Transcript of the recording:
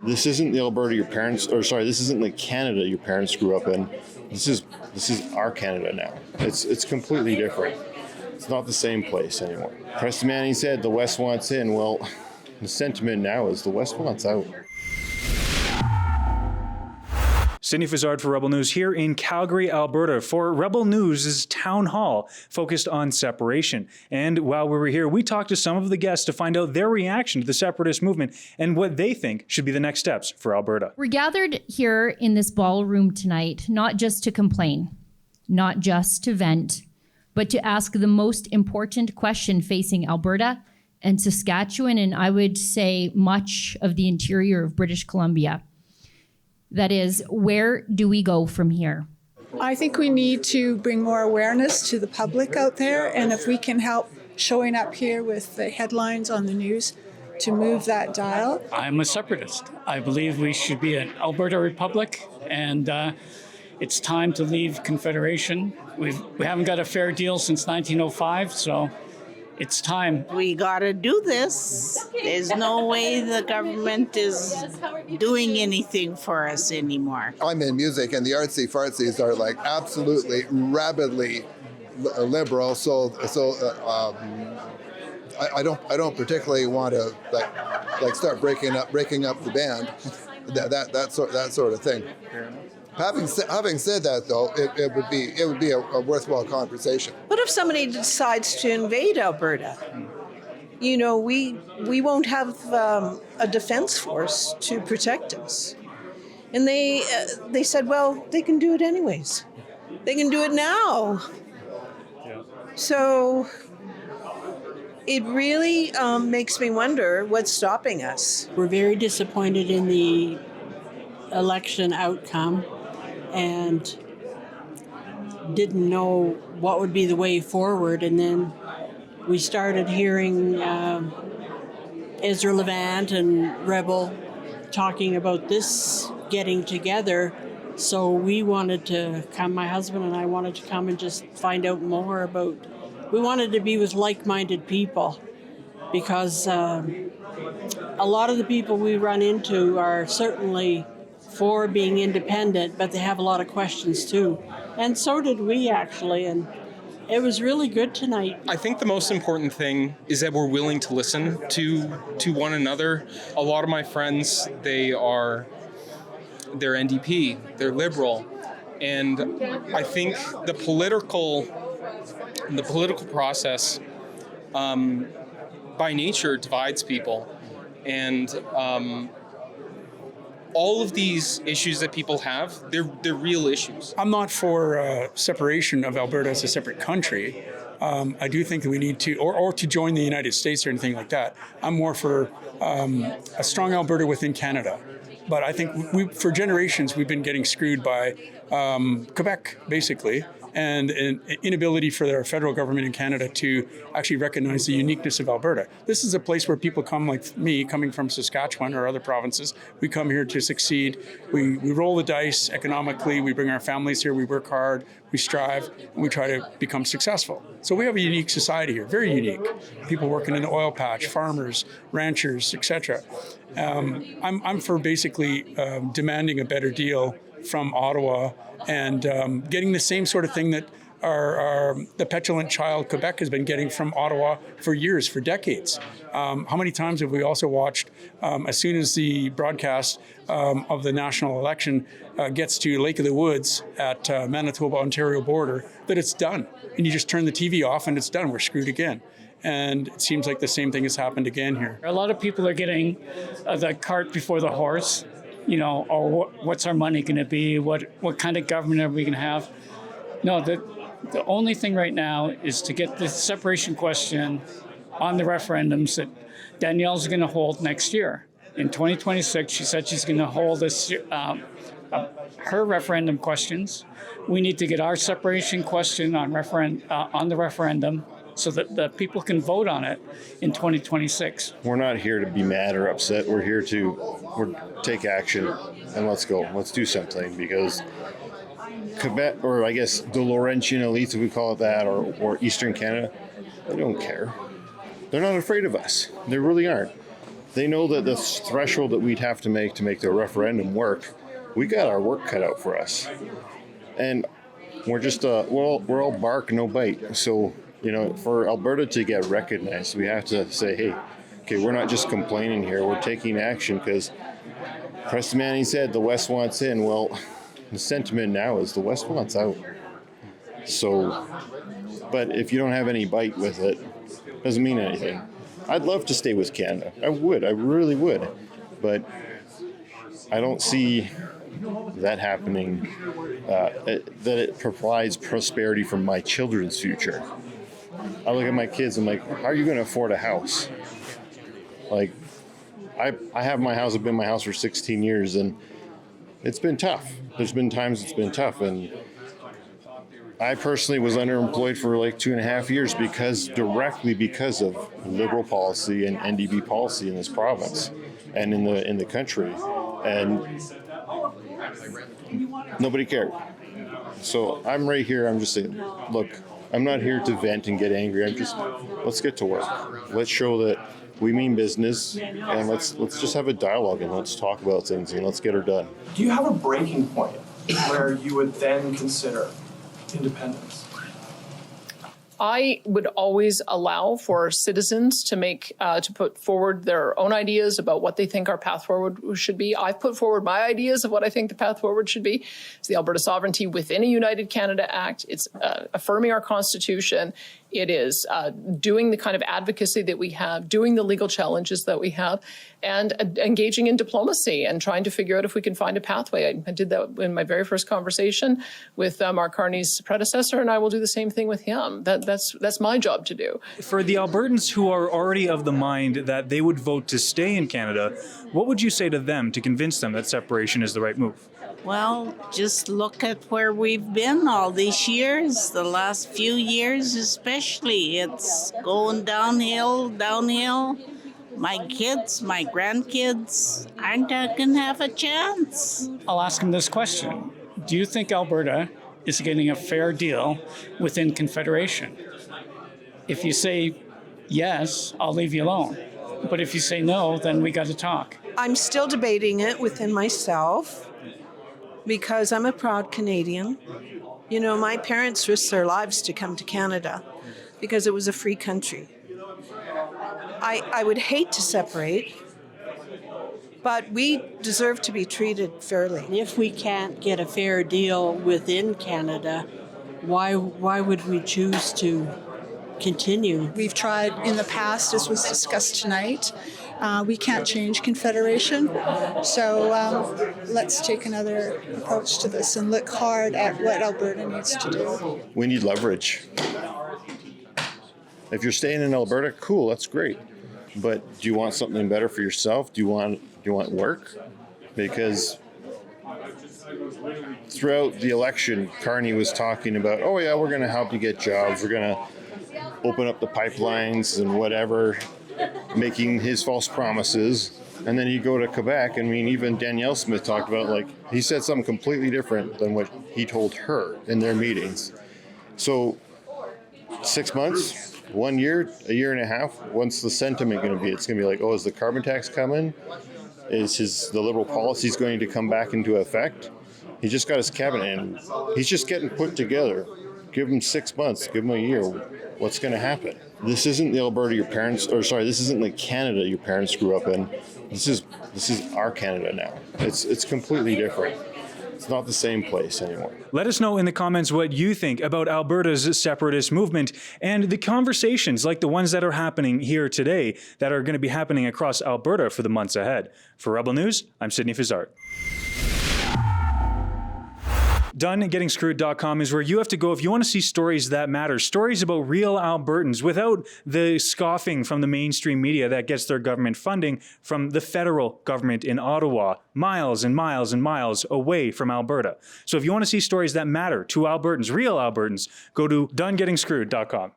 This isn't the Alberta this isn't the Canada your parents grew up in. This is our Canada now. It's completely different. It's not the same place anymore. Preston Manning said the West wants in. Well, the sentiment now is the West wants out. Sydney Fazard for Rebel News here in Calgary, Alberta for Rebel News' town hall focused on separation. And while we were here, we talked to some of the guests to find out their reaction to the separatist movement and what they think should be the next steps for Alberta. We're gathered here in this ballroom tonight, not just to complain, not just to vent, but to ask the most important question facing Alberta and Saskatchewan, and I would say much of the interior of British Columbia. That is, where do we go from here? I think we need to bring more awareness to the public out there, and if we can help showing up here with the headlines on the news to move that dial. I'm a separatist. I believe we should be an Alberta Republic, and it's time to leave Confederation. We haven't got a fair deal since 1905, so it's time. We gotta do this. There's no way the government is doing anything for us anymore. I'm in music, and the artsy-fartsies are like absolutely rabidly liberal. So I don't particularly want to like start breaking up the band, that sort of thing. Having said that, though, it would be a worthwhile conversation. What if somebody decides to invade Alberta? You know, we won't have a defense force to protect us. And they said, well, they can do it anyways. They can do it now. Yeah. So it really makes me wonder what's stopping us. We're very disappointed in the election outcome and didn't know what would be the way forward. And then we started hearing Ezra Levant and Rebel talking about this getting together. So we wanted to come, my husband and I wanted to come and just find out more about, we wanted to be with like-minded people because a lot of the people we run into are certainly for being independent, but they have a lot of questions too. And so did we actually, and it was really good tonight. I think the most important thing is that we're willing to listen to one another. A lot of my friends, they're NDP, they're liberal, and I think the political process by nature divides people, and all of these issues that people have, they're real issues. I'm not for separation of Alberta as a separate country. I do think that we need to, or to join the United States or anything like that. I'm more for a strong Alberta within Canada. But I think for generations, we've been getting screwed by Quebec, basically, and an inability for our federal government in Canada to actually recognize the uniqueness of Alberta. This is a place where people come like me, coming from Saskatchewan or other provinces. We come here to succeed. We roll the dice economically. We bring our families here. We work hard. We strive. And we try to become successful. So we have a unique society here, very unique. People working in the oil patch, farmers, ranchers, etc. I'm for basically demanding a better deal from Ottawa and getting the same sort of thing that the petulant child Quebec has been getting from Ottawa for years, for decades. How many times have we also watched, as soon as the broadcast of the national election gets to Lake of the Woods at Manitoba-Ontario border, that it's done. And you just turn the TV off and it's done. We're screwed again. And it seems like the same thing has happened again here. A lot of people are getting the cart before the horse. You know, or what's our money going to be? What kind of government are we going to have? No, the only thing right now is to get the separation question on the referendums that Danielle's going to hold next year. In 2026, she said she's going to hold this, her referendum questions. We need to get our separation question on the referendum so that the people can vote on it in 2026. We're not here to be mad or upset. We're here to take action and let's go. Let's do something, because Quebec, or I guess the Laurentian elites, if we call it that, or Eastern Canada, they don't care. They're not afraid of us. They really aren't. they know that the threshold that we'd have to make the referendum work, we got our work cut out for us. And we're just, we're all bark, no bite. So, for Alberta to get recognized, we have to say, hey, okay, we're not just complaining here, we're taking action, because Preston Manning said the West wants in. Well, the sentiment now is the West wants out. So, but if you don't have any bite with it, it doesn't mean anything. I'd love to stay with Canada. I really would. But I don't see that happening, that it provides prosperity for my children's future. I look at my kids, I'm like, how are you going to afford a house? Like, I have my house, I've been in my house for 16 years, and it's been tough. There's been times it's been tough, and I personally was underemployed for like 2.5 years directly because of Liberal policy and NDP policy in this province and in the country, and nobody cared. So I'm right here. I'm just saying, look, I'm not here to vent and get angry. Let's get to work. Let's show that we mean business, and let's just have a dialogue and let's talk about things and let's get her done. Do you have a breaking point where you would then consider independence? I would always allow for citizens to put forward their own ideas about what they think our path forward should be. I've put forward my ideas of what I think the path forward should be. It's the Alberta Sovereignty within a United Canada Act. It's affirming our Constitution. It is doing the kind of advocacy that we have, doing the legal challenges that we have, and engaging in diplomacy and trying to figure out if we can find a pathway. I did that in my very first conversation with Mark Carney's predecessor, and I will do the same thing with him. That's my job to do. For the Albertans who are already of the mind that they would vote to stay in Canada, what would you say to them to convince them that separation is the right move? Well, just look at where we've been all these years, the last few years especially. It's going downhill. My kids, my grandkids aren't going to have a chance. I'll ask him this question. Do you think Alberta is getting a fair deal within Confederation? If you say yes, I'll leave you alone. But if you say no, then we got to talk. I'm still debating it within myself because I'm a proud Canadian. My parents risked their lives to come to Canada because it was a free country. I would hate to separate, but we deserve to be treated fairly. If we can't get a fair deal within Canada, why would we choose to continue? We've tried in the past, as was discussed tonight. We can't change Confederation, so let's take another approach to this and look hard at what Alberta needs to do. We need leverage. If you're staying in Alberta, cool, that's great. But do you want something better for yourself? Do you want work? Because throughout the election, Carney was talking about, oh yeah, we're going to help you get jobs. We're going to open up the pipelines and whatever, making his false promises. And then you go to Quebec, even Danielle Smith talked about, he said something completely different than what he told her in their meetings. So 6 months, 1 year, a year and a half, what's the sentiment going to be? It's going to be like, oh, is the carbon tax coming? Is the Liberal policies going to come back into effect? He just got his cabinet and he's just getting put together. Give him 6 months, give him a year. What's going to happen? This isn't the Alberta this isn't the Canada your parents grew up in. This is our Canada now. It's completely different. It's not the same place anymore. Let us know in the comments what you think about Alberta's separatist movement and the conversations like the ones that are happening here today that are going to be happening across Alberta for the months ahead. For Rebel News, I'm Sidney Fizzard. DoneGettingScrewed.com is where you have to go if you want to see stories that matter, stories about real Albertans without the scoffing from the mainstream media that gets their government funding from the federal government in Ottawa, miles and miles and miles away from Alberta. So if you want to see stories that matter to Albertans, real Albertans, go to DoneGettingScrewed.com.